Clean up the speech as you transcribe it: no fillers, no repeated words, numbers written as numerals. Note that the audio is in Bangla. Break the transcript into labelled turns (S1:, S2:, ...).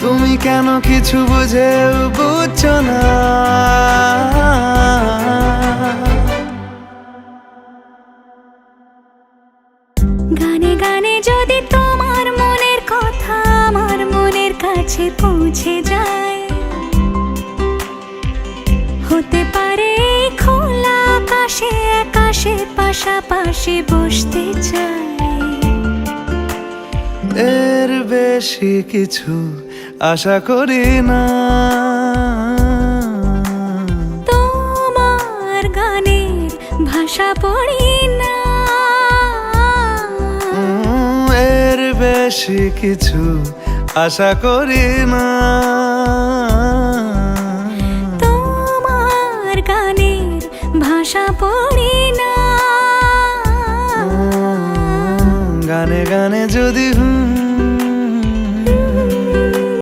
S1: তুমি কেন কিছু বুঝেও বুঝছো না?
S2: গানে গানে যদি তোমার মনের কথা আমার মনের কাছে পৌঁছে যায়, হতে পারে এই খোলা আকাশে আকাশে পাশাপাশি বসতে চাই।
S1: এর বেশি কিছু আশা করি না।
S2: তোমার গানের ভাষা পড়ি না,
S1: এর বেশি কিছু আশা করি না।
S2: তোমার গানের ভাষা পড়ি না।
S1: গানে গানে যদি